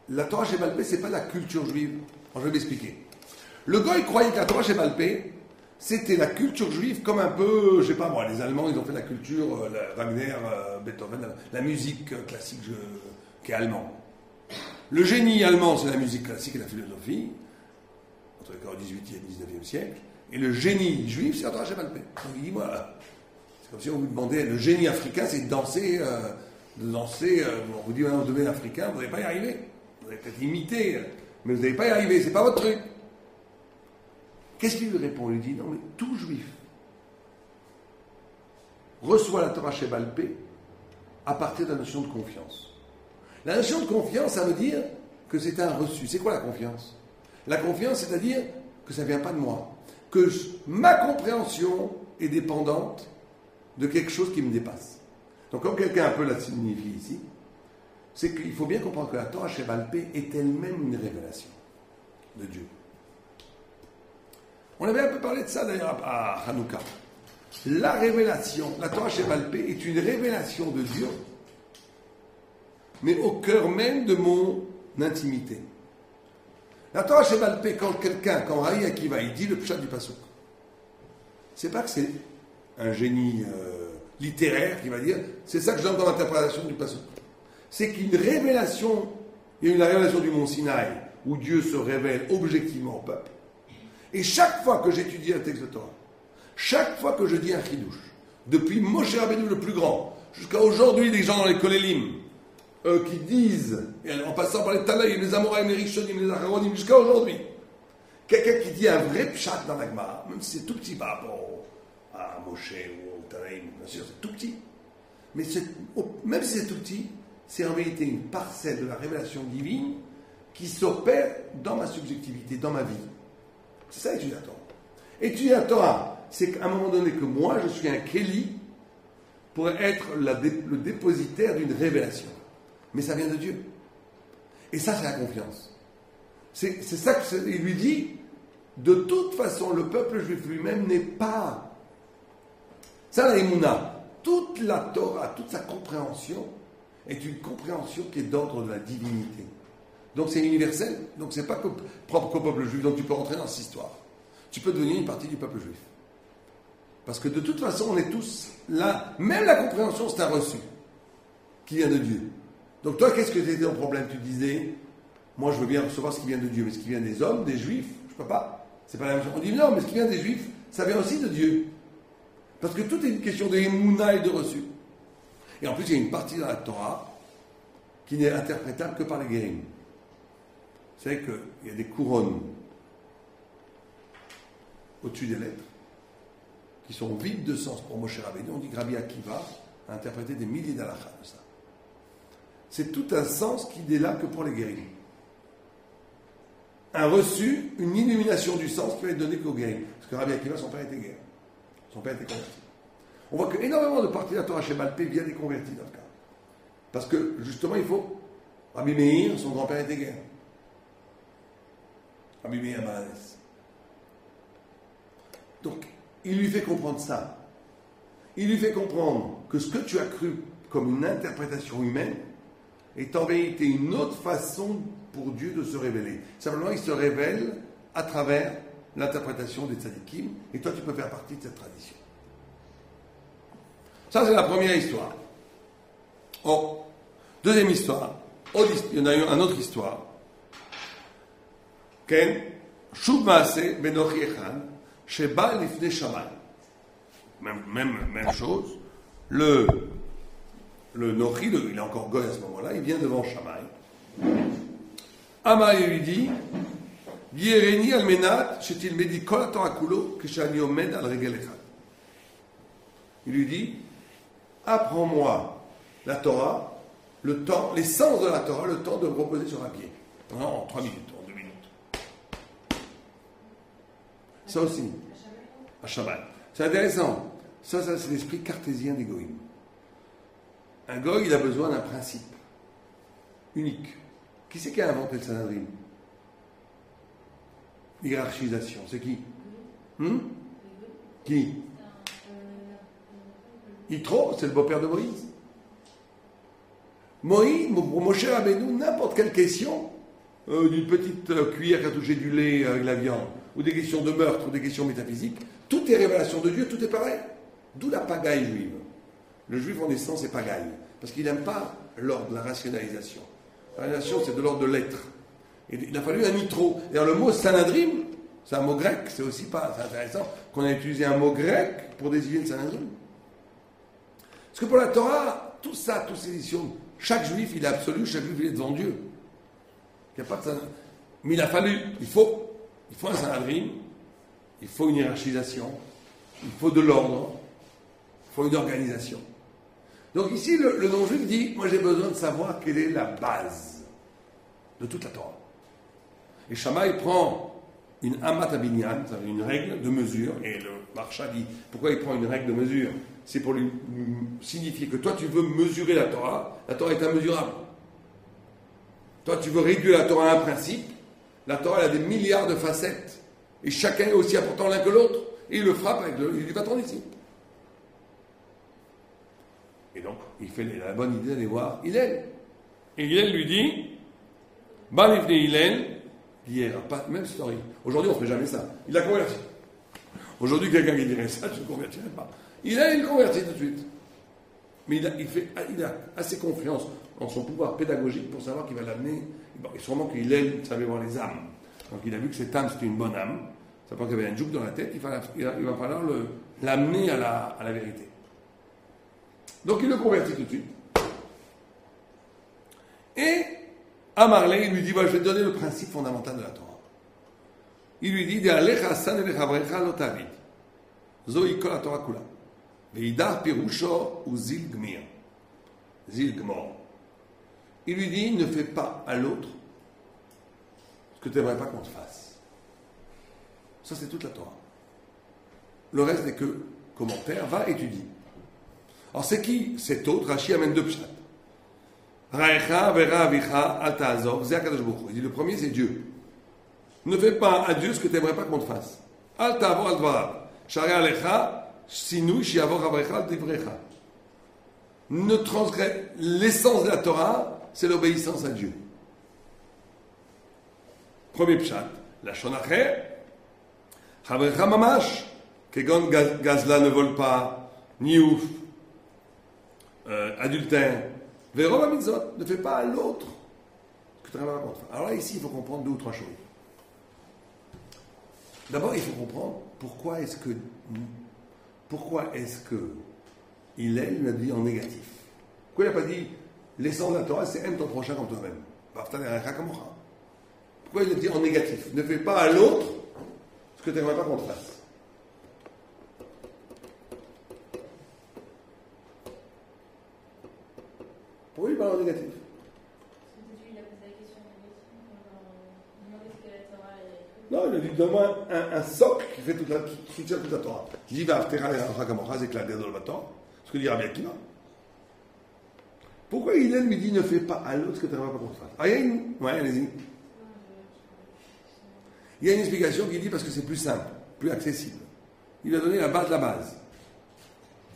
La Torah Sheba'al Peh, c'est pas la culture juive. Alors, je vais m'expliquer. Le gars, il croyait que la Torah Sheba'al Peh, c'était la culture juive comme un peu, je sais pas moi, les Allemands, ils ont fait la culture, Wagner, Beethoven, la musique classique qui est allemande. Le génie allemand, c'est la musique classique et la philosophie, entre le 18e et 19e siècle, et le génie juif, c'est la Torah Sheba'al Peh. Donc il dit, moi, c'est comme si on vous demandait, le génie africain, c'est de danser, on vous dit, maintenant, vous devenez africain, vous n'allez pas y arriver. Vous allez peut-être imiter, mais vous n'allez pas y arriver, c'est pas votre truc. Qu'est-ce qu'il lui répond? Il lui dit, non, mais tout juif reçoit la Torah Sheba'al Peh à partir de la notion de confiance. La notion de confiance, ça veut dire que c'est un reçu. C'est quoi la confiance? La confiance, c'est-à-dire que ça ne vient pas de moi. Que ma compréhension est dépendante de quelque chose qui me dépasse. Donc, comme quelqu'un un peu l'a signifié ici, c'est qu'il faut bien comprendre que la Torah Sheba'al Peh est elle-même une révélation de Dieu. On avait un peu parlé de ça d'ailleurs à Hanouka. La révélation, la Torah Sheba'al Peh est une révélation de Dieu, mais au cœur même de mon intimité. La Torah Sheba'al Peh, quand Raï Akiva, il dit le pshat du pasuk, c'est pas que c'est un génie littéraire qui va dire, c'est ça que je donne dans l'interprétation du pasuk. C'est qu'une révélation, il y a eu la révélation du mont Sinaï, où Dieu se révèle objectivement au peuple. Et chaque fois que j'étudie un texte de Torah, chaque fois que je dis un chidouche, depuis Moshe Rabbeinu le plus grand, jusqu'à aujourd'hui, les gens dans les kolélim, qui disent, et en passant par les Tanaïm, les Amoraïm, les Rishonim, les Acharonim, jusqu'à aujourd'hui, quelqu'un qui dit un vrai pshat dans la Gemara, même si c'est tout petit par rapport à Moshe ou au Tanaïm, bien sûr, c'est tout petit. Mais même si c'est tout petit, c'est en vérité une parcelle de la révélation divine qui s'opère dans ma subjectivité, dans ma vie. C'est ça, étudier la Torah. Étudier la Torah, c'est qu'à un moment donné que moi, je suis un Kéli pour être le dépositaire d'une révélation. Mais ça vient de Dieu. Et ça, c'est la confiance. C'est ça qu'il lui dit. De toute façon, le peuple juif lui-même n'est pas... Ça, la Emouna, toute la Torah, toute sa compréhension est une compréhension qui est d'ordre de la divinité. Donc c'est universel, donc c'est pas propre qu'au peuple juif, donc tu peux rentrer dans cette histoire. Tu peux devenir une partie du peuple juif. Parce que de toute façon, on est tous là, même la compréhension, c'est un reçu qui vient de Dieu. Donc toi, qu'est-ce que c'était ton problème? Tu disais, moi je veux bien recevoir ce qui vient de Dieu, mais ce qui vient des hommes, des juifs, je peux pas. C'est pas la même chose. On dit non, mais ce qui vient des juifs, ça vient aussi de Dieu. Parce que tout est une question de émouna et de reçu. Et en plus, il y a une partie dans la Torah qui n'est interprétable que par les guérim. Vous savez qu'il y a des couronnes au-dessus des lettres qui sont vides de sens pour Moshe Rabbeinu. On dit que Rabbi Akiva a interprété des milliers d'halachas de ça. C'est tout un sens qui n'est là que pour les guérim. Un reçu, une illumination du sens qui va être donné qu'aux guérim. Parce que Rabbi Akiva, son père était guéri. Son père était converti. On voit qu'énormément de parties de la Torah chez Malpé viennent des convertis dans le cas. Parce que, justement, il faut... Rabbi Meir, son grand-père était guéri. Rabbi Meir Mahanès. Donc, il lui fait comprendre ça. Il lui fait comprendre que ce que tu as cru comme une interprétation humaine est en vérité une autre façon pour Dieu de se révéler. Simplement, il se révèle à travers l'interprétation des tzadikim, et toi, tu peux faire partie de cette tradition. Ça, c'est la première histoire. Oh, deuxième histoire. Il y en a eu une autre histoire. Ken, Shuv Maaseh Benochi Echan, Sheba Lifnei Shammai. Même chose. Le Nochi, il est encore goy à ce moment-là, il vient devant Shammai. Amar lui dit, Yireni almenat shetilmedi kol haTorah kulo keshani omed al regel echad. Il lui dit, apprends-moi la Torah, le temps, l'essence de la Torah, le temps de me reposer sur un pied. Non, en 3 minutes, en 2 minutes. Ça aussi, à Shammai. C'est intéressant. Ça c'est l'esprit cartésien des goïms. Un goy, il a besoin d'un principe unique. Qui c'est qui a inventé le Sanhedrin? Hiérarchisation. C'est qui? Qui? Yitro, c'est le beau-père de Moïse. Pour Moshe Rabbeinu, n'importe quelle question, d'une petite cuillère qui a touché du lait avec la viande, ou des questions de meurtre, ou des questions métaphysiques, tout est révélation de Dieu, tout est pareil. D'où la pagaille juive. Le juif en essence est pagaille, parce qu'il n'aime pas l'ordre de la rationalisation. La rationalisation, c'est de l'ordre de l'être. Et il a fallu un nitro. D'ailleurs, le mot Sanhedrin, c'est un mot grec, c'est aussi pas, c'est intéressant qu'on a utilisé un mot grec pour désigner le Sanhedrin. Parce que pour la Torah, tout ça, toutes ces éditions, chaque juif, il est absolu, chaque juif, il est devant Dieu. Il n'y a pas de Sanhedrin. Mais il a fallu, il faut un Sanhedrin, il faut une hiérarchisation, il faut de l'ordre, il faut une organisation. Donc ici, le non-juif dit, moi j'ai besoin de savoir quelle est la base de toute la Torah. Et Shammai prend une amat abinyan, une règle de mesure, et le Marsha dit, pourquoi il prend une règle de mesure? C'est pour lui signifier que toi tu veux mesurer la Torah est immesurable. Toi tu veux réduire la Torah à un principe, la Torah elle a des milliards de facettes, et chacun est aussi important l'un que l'autre, et il le frappe avec il dit va-t'en ici. Et donc, il a la bonne idée d'aller voir Hillel. Et Hillel lui dit, Balivne Hillel, hier, même story. Aujourd'hui, on ne fait jamais ça. Il a converti. Aujourd'hui, quelqu'un qui dirait ça, je ne convertirais pas. Hillel, il convertit tout de suite. Mais il a assez confiance en son pouvoir pédagogique pour savoir qu'il va l'amener. Bon, et sûrement qu'Hillel savait voir les âmes. Donc il a vu que cette âme, c'était une bonne âme. Ça pense qu'il y avait un jouk dans la tête, il va falloir l'amener à la vérité. Donc il le convertit tout de suite. Et à Marley, il lui dit, je vais te donner le principe fondamental de la Torah. Il lui dit, Zoï kol Torah kula. Veidar pirusho ou zil gmir. Zil gmor. Il lui dit, ne fais pas à l'autre ce que tu n'aimerais pas qu'on te fasse. Ça, c'est toute la Torah. Le reste n'est que commentaire, va étudier. Alors c'est qui cet autre? Rashi amène deux pshat. Raecha vera avicha al ta'azov, c'est Akadosh Baruch Hu. Il dit le premier c'est Dieu. Ne fais pas à Dieu ce que tu n'aimerais pas qu'on te fasse. Al ta'avor al dvarav. Shari alecha sinui shiavor avrecha al divrecha. Ne transgresse. L'essence de la Torah, c'est l'obéissance à Dieu. Premier pshat. La shonacher. Chavrecha mamash. Kegon gazla ne vole pas. Ni ouf. Adultère. Véro la mitzvot. Ne fais pas à l'autre ce que tu n'aimerais pas qu'on te fasse. Alors là, ici, il faut comprendre deux ou trois choses. D'abord, il faut comprendre pourquoi est-ce que il a dit en négatif. Pourquoi il n'a pas dit l'essence de la Torah, c'est aime ton prochain comme toi-même. Pourquoi il a dit en négatif? Ne fais pas à l'autre ce que tu n'aimerais pas qu'on te fasse. Pourquoi il parle en négatif? Non, il a dit donne-moi un socle qui soutient toute la Torah. Il dit va aftera et rachakamocha, c'est clair dans le bâton. Ce que dit Rabbi Akiva. Pourquoi il lui dit ne fais pas à l'autre ce que tu n'aimerais pas qu'on te fasse? Ah, il y a une. Ouais, allez-y. Il y a une explication qui dit parce que c'est plus simple, plus accessible. Il a donné la base de la base.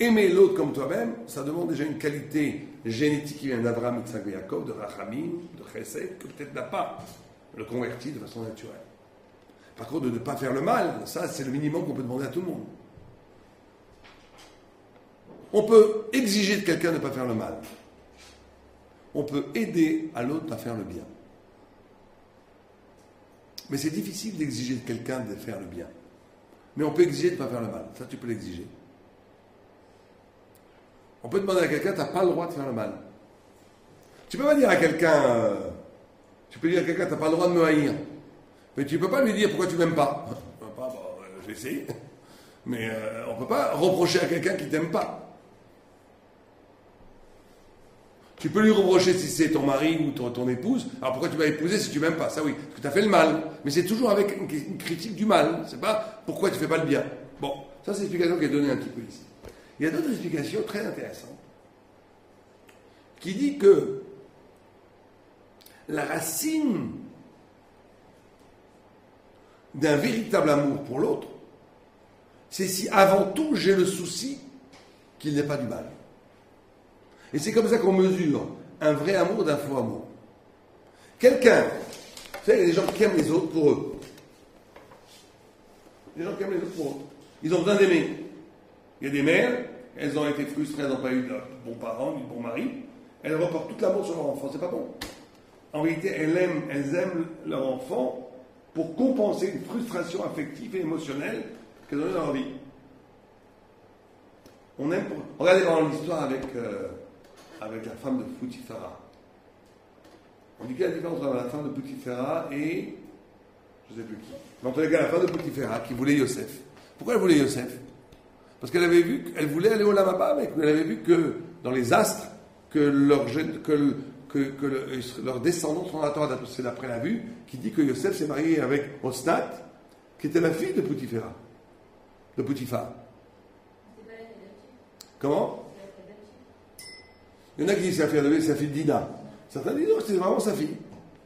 Aimer l'autre comme toi-même, ça demande déjà une qualité génétique qui vient d'Abraham, Yitzhak et Yaakov, de Rachamim, de Chesed, que peut-être n'a pas le converti de façon naturelle. Par contre, de ne pas faire le mal, ça c'est le minimum qu'on peut demander à tout le monde. On peut exiger de quelqu'un de ne pas faire le mal. On peut aider à l'autre à faire le bien. Mais c'est difficile d'exiger de quelqu'un de faire le bien. Mais on peut exiger de ne pas faire le mal. Ça, tu peux l'exiger. On peut demander à quelqu'un, tu n'as pas le droit de faire le mal. Tu peux pas dire à quelqu'un, tu n'as pas le droit de me haïr. Mais tu ne peux pas lui dire pourquoi tu ne m'aimes pas. Je vais essayer. Mais on ne peut pas reprocher à quelqu'un qui ne t'aime pas. Tu peux lui reprocher si c'est ton mari ou ton épouse. Alors pourquoi tu m'as épousé si tu ne m'aimes pas? Ça oui, parce que tu as fait le mal. Mais c'est toujours avec une critique du mal. C'est pas pourquoi tu ne fais pas le bien. Bon, ça c'est l'explication qui est donnée un petit peu ici. Il y a d'autres explications très intéressantes qui dit que la racine d'un véritable amour pour l'autre, c'est si avant tout j'ai le souci qu'il n'ait pas du mal. Et c'est comme ça qu'on mesure un vrai amour d'un faux amour. Quelqu'un, vous savez, il y a des gens qui aiment les autres pour eux. Des gens qui aiment les autres pour eux. Ils ont besoin d'aimer. Il y a des mères, elles ont été frustrées, elles n'ont pas eu de bons parents, ni de bons maris. Elles reportent tout l'amour sur leur enfant, c'est pas bon. En réalité, elles aiment leur enfant pour compenser une frustration affective et émotionnelle qu'elles ont eu dans leur vie. On aime Regardez dans l'histoire avec la femme de Poutifara. On dit quelle est la différence entre la femme de Poutifara et je ne sais plus qui. Mais en tous les cas, la femme de Poutifara qui voulait Yosef. Pourquoi elle voulait Yosef? Parce qu'elle avait vu qu'elle voulait aller au Lamaba, mais qu'elle avait vu que dans les astres, que leurs descendants sont dans la Torah. C'est d'après la vue qui dit que Yosef s'est marié avec Osnat, qui était la fille de Poutifara. De Poutifar. Comment? Il y en a qui disent que c'est sa fille Dina. Certains disent non, c'est vraiment sa fille.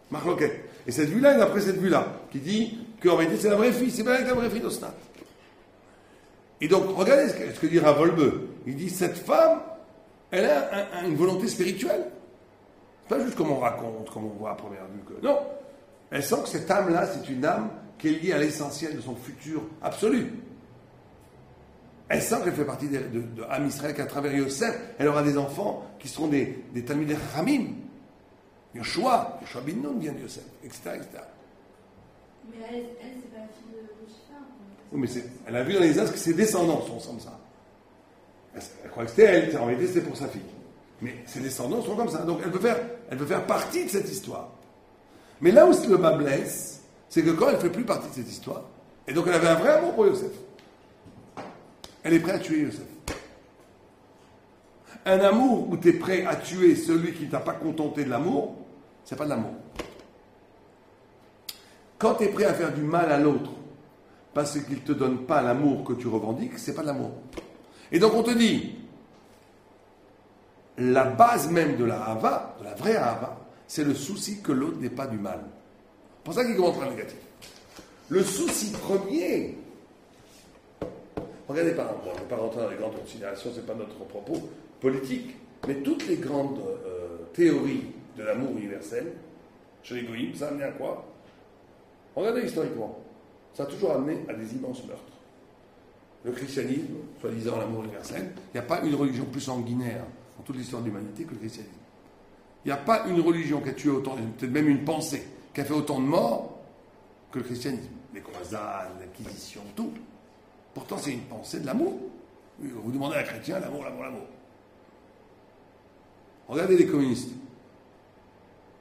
Marloquet. Et cette vue-là est d'après cette vue-là, qui dit qu'en réalité c'est la vraie fille, c'est bien avec la vraie fille d'Osnat. Et donc, regardez ce que dit Rav Wolbe. Il dit cette femme, elle a une volonté spirituelle. C'est pas juste comme on raconte, comme on voit à première vue. Non. Elle sent que cette âme-là, c'est une âme qui est liée à l'essentiel de son futur absolu. Elle sent qu'elle fait partie de Am Israël, qu'à travers Yosef, elle aura des enfants qui seront des Talmidei Chachamim. Yoshua bin Nun vient de Yosef, etc., etc. Mais elle c'est pas la fille de Potiphar. Oui, mais elle a vu dans les astres que ses descendants sont comme ça. Elle croit que c'était elle, en réalité c'était pour sa fille. Mais ses descendants sont comme ça. Donc elle peut faire partie de cette histoire. Mais là où le bas blesse, c'est que quand elle ne fait plus partie de cette histoire, et donc elle avait un vrai amour pour Yosef, elle est prête à tuer Yosef. Un amour où tu es prêt à tuer celui qui ne t'a pas contenté de l'amour, c'est pas de l'amour. Quand tu es prêt à faire du mal à l'autre parce qu'il ne te donne pas l'amour que tu revendiques, c'est pas de l'amour. Et donc on te dit, la base même de la Hava, de la vraie Hava, c'est le souci que l'autre n'ait pas du mal. C'est pour ça qu'il commence par le négatif. Le souci premier, regardez par exemple, on ne va pas rentrer dans les grandes considérations, ce n'est pas notre propos politique, mais toutes les grandes théories de l'amour universel, chez les goïms, ça a amené à quoi? Regardez historiquement, ça a toujours amené à des immenses meurtres. Le christianisme, soi-disant l'amour universel, il n'y a pas une religion plus sanguinaire dans toute l'histoire de l'humanité que le christianisme. Il n'y a pas une religion qui a tué autant, peut-être même une pensée, qui a fait autant de morts que le christianisme. Les croisades, l'Inquisition, tout. Pourtant, c'est une pensée de l'amour. Vous demandez à un chrétien, l'amour, l'amour, l'amour. Regardez les communistes.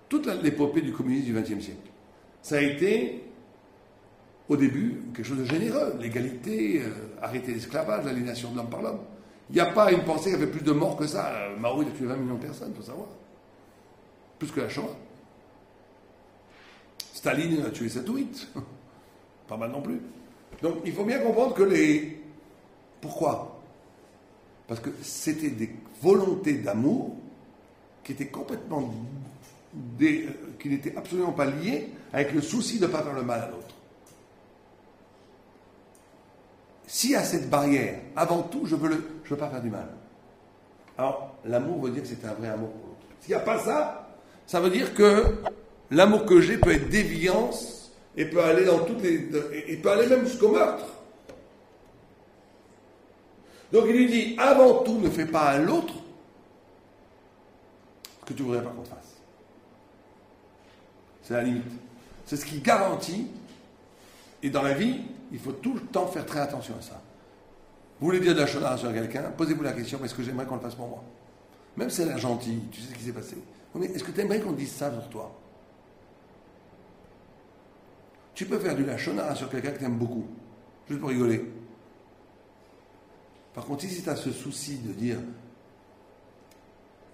Toute l'épopée du communisme du XXe siècle, ça a été, au début, quelque chose de généreux. L'égalité, arrêter l'esclavage, l'aliénation de l'homme par l'homme. Il n'y a pas une pensée qui a fait plus de morts que ça. Mao, il a tué 20 millions de personnes, il faut savoir. Plus que la Shoah. Staline a tué 7 ou 8. Pas mal non plus. Donc, il faut bien comprendre que les... Pourquoi? Parce que c'était des volontés d'amour qui étaient complètement... qui n'étaient absolument pas liées avec le souci de ne pas faire le mal à l'autre. S'il y a cette barrière, avant tout, je veux pas faire du mal. Alors, l'amour veut dire que c'est un vrai amour pour l'autre. S'il n'y a pas ça, ça veut dire que l'amour que j'ai peut être déviance et peut aller dans toutes les... et peut aller même jusqu'au meurtre. Donc il lui dit, avant tout, ne fais pas à l'autre ce que tu ne voudrais pas qu'on te fasse. C'est la limite. C'est ce qui garantit, et dans la vie, il faut tout le temps faire très attention à ça. Vous voulez dire de la chaudasse sur quelqu'un, posez-vous la question, est-ce que j'aimerais qu'on le fasse pour moi? Même si elle est gentille, tu sais ce qui s'est passé. Mais est-ce que tu aimerais qu'on dise ça sur toi? Tu peux faire du lachonara sur quelqu'un que tu aimes beaucoup, juste pour rigoler. Par contre, si tu as ce souci de dire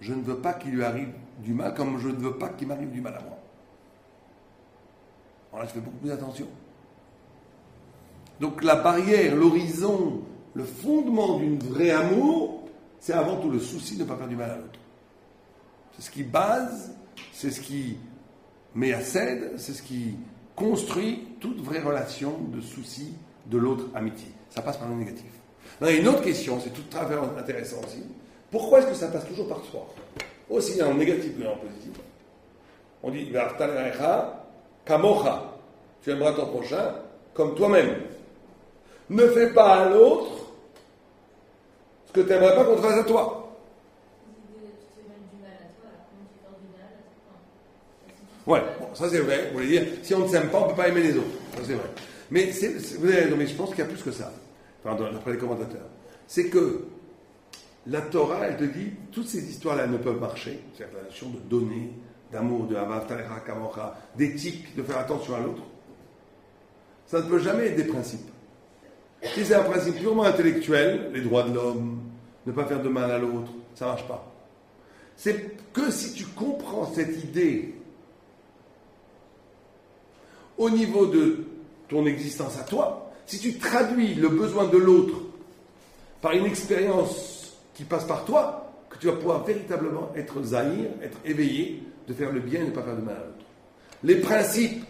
je ne veux pas qu'il lui arrive du mal comme je ne veux pas qu'il m'arrive du mal à moi. Alors là, je fais beaucoup plus attention. Donc la barrière, l'horizon, le fondement d'une vraie amour, c'est avant tout le souci de ne pas faire du mal à l'autre. C'est ce qui base, c'est ce qui met à cède, c'est ce qui construit toute vraie relation de souci de l'autre amitié. Ça passe par le négatif. Il y a une autre question, c'est tout à fait intéressant aussi. Pourquoi est-ce que ça passe toujours par soi? Aussi bien en négatif que en positif. On dit kamocha, tu aimeras ton prochain comme toi-même. Ne fais pas à l'autre ce que tu n'aimerais pas qu'on te fasse à toi. Ouais, bon, ça c'est vrai. Vous voulez dire, si on ne s'aime pas, on ne peut pas aimer les autres. Ça c'est vrai. Mais, vous avez raison, mais je pense qu'il y a plus que ça. Pardon, d'après les commentateurs. C'est que la Torah, elle te dit, toutes ces histoires-là ne peuvent marcher. C'est-à-dire la notion de donner, d'amour, de hava, talera, kamocha, d'éthique, de faire attention à l'autre. Ça ne peut jamais être des principes. Si c'est un principe purement intellectuel, les droits de l'homme, ne pas faire de mal à l'autre, ça ne marche pas. C'est que si tu comprends cette idée au niveau de ton existence à toi, si tu traduis le besoin de l'autre par une expérience qui passe par toi, que tu vas pouvoir véritablement être zahir, être éveillé, de faire le bien et ne pas faire de mal à l'autre. Les principes,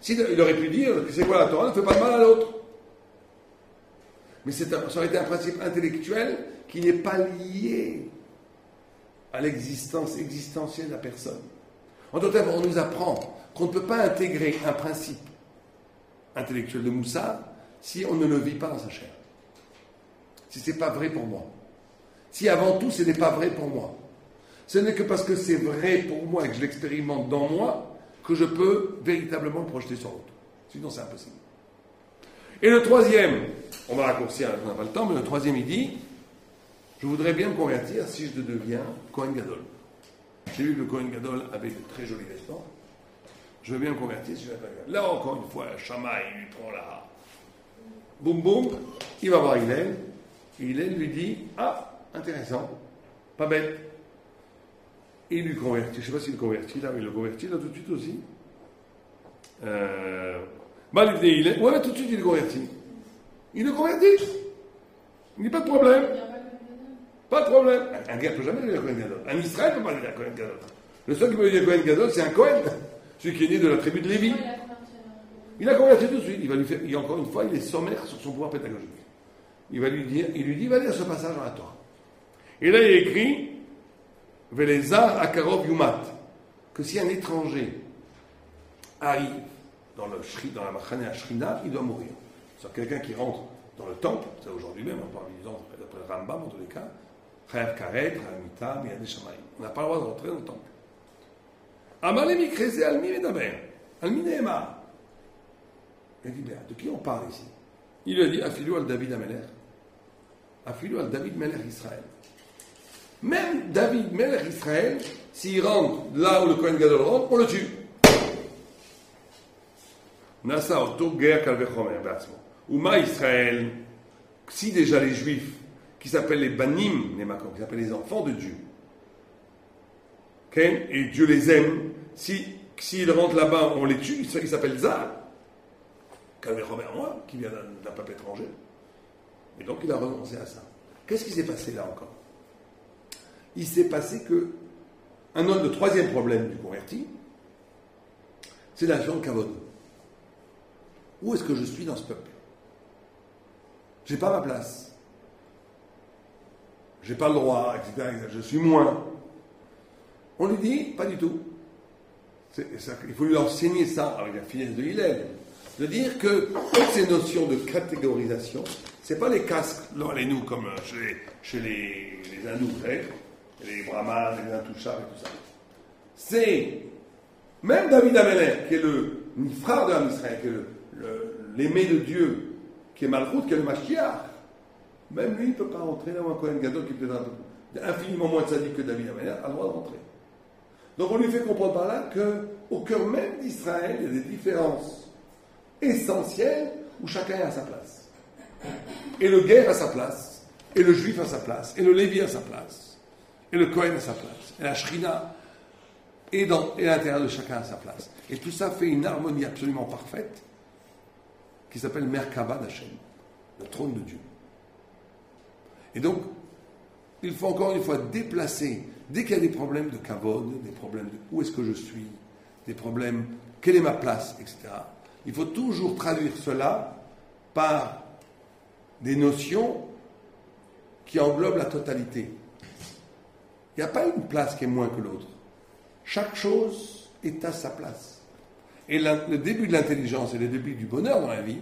il aurait pu dire, c'est quoi la Torah, ne fais pas de mal à l'autre. Mais ça aurait été un principe intellectuel qui n'est pas lié à l'existence existentielle de la personne. En d'autres termes, on nous apprend qu'on ne peut pas intégrer un principe intellectuel de Moussa si on ne le vit pas dans sa chair. Si ce n'est pas vrai pour moi. Si avant tout ce n'est pas vrai pour moi. Ce n'est que parce que c'est vrai pour moi et que je l'expérimente dans moi que je peux véritablement le projeter sur l'autre. Sinon c'est impossible. Et le troisième, on va raccourcir, on n'a pas le temps, mais le troisième il dit, je voudrais bien me convertir si je deviens Kohen Gadol. J'ai vu que le Kohen Gadol avait de très jolis vêtements. Je veux bien me convertir si je deviens Kohen Gadol. Là encore une fois, Shammai lui prend la... Boum boum, il va voir Hillel, et Hillel lui dit, ah, intéressant, pas bête. Et il lui convertit, je ne sais pas s'il le convertit là, mais il le convertit là tout de suite aussi. Ouais, tout de suite il le convertit. Il le convertit. Il n'y a pas de problème. Pas de problème. Un gars ne peut jamais devenir Kohen Gadol. Un Israël ne peut pas devenir Kohen Gadol. Le seul qui peut devenir Kohen Gadol, c'est un Kohen. Celui qui est né de la tribu de Lévi. Il a converti tout de suite. Encore une fois, il est sommaire sur son pouvoir pédagogique. Il lui dit, va lire ce passage dans la Torah. Et là, il est écrit, Velezar Akarov Yumat, que si un étranger arrive dans la Machane Ashrina, il doit mourir. C'est quelqu'un qui rentre dans le temple, c'est aujourd'hui même, on parle d'après le Rambam en tous les cas, Chayav Karet, Chayav Mita, Miyad Shamayim. On n'a pas le droit de rentrer dans le temple. Amalé Mikreze Almi Medaber, Almi Nehemar. Il dit, bien, de qui on parle ici? Il lui a dit, Afilou al David Ameler, Afilou al David Meler Israël. Même David Meler Israël, s'il rentre là où le Kohen Gadol rentre, on le tue. Nasa Oto Ger Kalvechomer, Ouma Israël, si déjà les Juifs, qui s'appellent les Banim, qui s'appellent les enfants de Dieu, et Dieu les aime, s'ils rentrent là-bas, on les tue, ils s'appellent Zar. Kalvechomer, moi, qui vient d'un peuple étranger. Et donc il a renoncé à ça. Qu'est-ce qui s'est passé là encore? Il s'est passé que un autre, le troisième problème du converti, c'est la notion de kavod. Où est-ce que je suis dans ce peuple? J'ai pas ma place. J'ai pas le droit, etc. Je suis moins. On lui dit, pas du tout. Il faut lui enseigner ça avec la finesse de Hillel. De dire que toutes ces notions de catégorisation, c'est pas les casques, les nous, comme chez les hindous, les brahmanes, les intouchables et tout ça. C'est même David Ameler, qui est le frère de Israël, qui est l'aimé de Dieu, qui est Malchut, qui est le Mashiach, même lui, il ne peut pas rentrer dans un Kohen Gadol qui est peut-être infiniment moins sadique que David Ameler, a le droit de rentrer. Donc on lui fait comprendre par là qu'au cœur même d'Israël, il y a des différences essentielles où chacun est à sa place. Et le guerre a sa place, et le juif a sa place, et le lévi a sa place, et le Kohen a sa place, et la Shrina est à l'intérieur de chacun à sa place. Et tout ça fait une harmonie absolument parfaite qui s'appelle Merkava d'Hachem, le trône de Dieu. Et donc, il faut encore une fois déplacer, dès qu'il y a des problèmes de kavod, des problèmes de où est-ce que je suis, des problèmes, quelle est ma place, etc. Il faut toujours traduire cela par des notions qui englobent la totalité. Il n'y a pas une place qui est moins que l'autre. Chaque chose est à sa place. Et le début de l'intelligence et le début du bonheur dans la vie,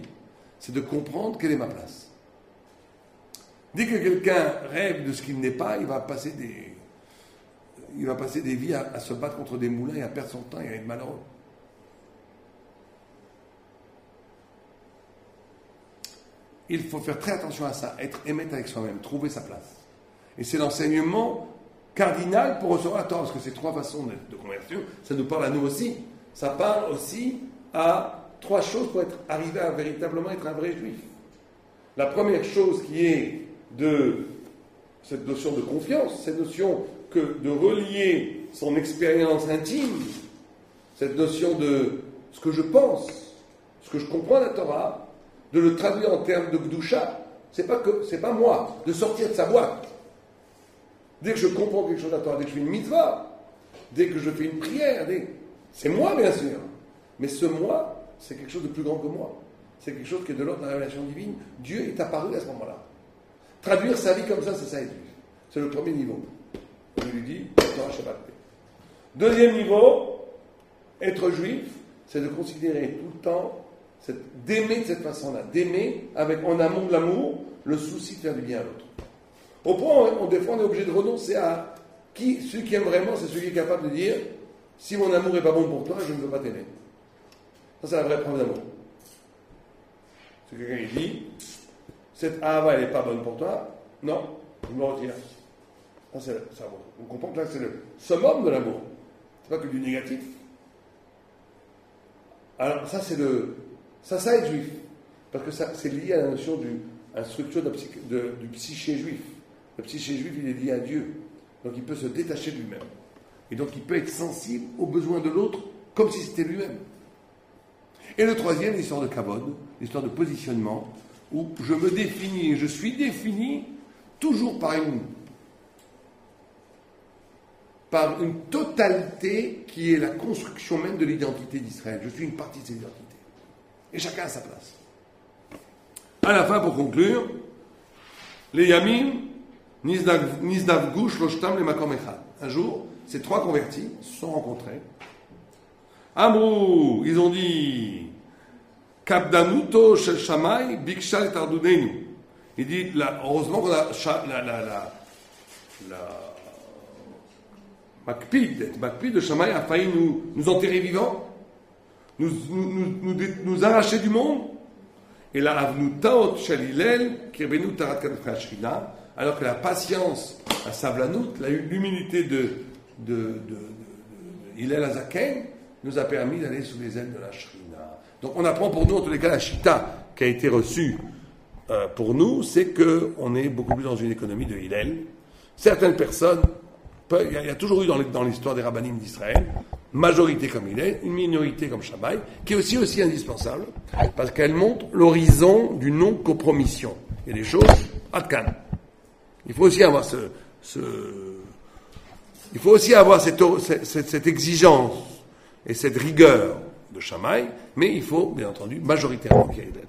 c'est de comprendre quelle est ma place. Dès que quelqu'un rêve de ce qu'il n'est pas, il va passer des vies à se battre contre des moulins et à perdre son temps et à être malheureux. Il faut faire très attention à ça, être émette avec soi-même, trouver sa place. Et c'est l'enseignement cardinal pour recevoir la Torah, parce que ces trois façons de conversion, ça nous parle à nous aussi. Ça parle aussi à trois choses pour arriver à véritablement être un vrai juif. La première chose qui est de cette notion de confiance, cette notion de relier son expérience intime, cette notion de ce que je pense, ce que je comprends de la Torah, de le traduire en termes de Gdusha, c'est pas moi, de sortir de sa boîte. Dès que je comprends quelque chose de la Torah, dès que je fais une mitzvah, dès que je fais une prière, c'est moi bien sûr, mais ce moi, c'est quelque chose de plus grand que moi. C'est quelque chose qui est de l'ordre de la révélation divine. Dieu est apparu à ce moment-là. Traduire sa vie comme ça, c'est ça être juif. C'est le premier niveau. On lui dit, Torah Shabbat. Deuxième niveau, être juif, c'est de considérer tout le temps, d'aimer de cette façon-là, d'aimer avec en amont de l'amour, le souci de faire du bien à l'autre. Au point, des fois, on est obligé de renoncer à celui qui aime vraiment, c'est celui qui est capable de dire, si mon amour n'est pas bon pour toi, je ne veux pas t'aimer. Ça, c'est la vraie preuve d'amour. C'est quelqu'un qui dit, cette ahava, elle n'est pas bonne pour toi, non, je me retire. Ça, on comprend que là, c'est le summum de l'amour. C'est pas que du négatif. Alors, ça, ça est juif. Parce que ça, c'est lié à la notion la structure du psyché juif. Le psyché juif, il est lié à Dieu. Donc, il peut se détacher de lui-même. Et donc, il peut être sensible aux besoins de l'autre, comme si c'était lui-même. Et le troisième, l'histoire de kavod, l'histoire de positionnement, où je me définis, et je suis défini toujours par par une totalité qui est la construction même de l'identité d'Israël. Je suis une partie de cette identité. Et chacun a sa place. À la fin, pour conclure, les Yamim, Nizdavgu, Shloshtam, les Makom Echad. Un jour, ces trois convertis se sont rencontrés. Amrou, ils ont dit, Kabdanuto Shel Shamay, Bikshal et Tardunenu. Il dit, heureusement qu'on a la Makpid de Shamay a failli nous enterrer vivants, nous arracher du monde. Et la Avnutaot Shel Hillel, Kirbenu Tarat Kadfra Shchina, alors que la patience, la Savlanut, l'humilité de Hillel Azaken, nous a permis d'aller sous les ailes de la Shrina. Donc on apprend pour nous, en tous les cas, la Shita qui a été reçue pour nous, c'est qu'on est beaucoup plus dans une économie de Hillel. Certaines personnes, il y a toujours eu dans l'histoire des rabbinim d'Israël, majorité comme Hillel, une minorité comme Shammai, qui est aussi indispensable, parce qu'elle montre l'horizon du non-compromission. Il y a des choses, Adkan. Il faut aussi avoir il faut aussi avoir cette exigence et cette rigueur de Shammai, mais il faut, bien entendu, majoritairement qu'il y ait Hillel.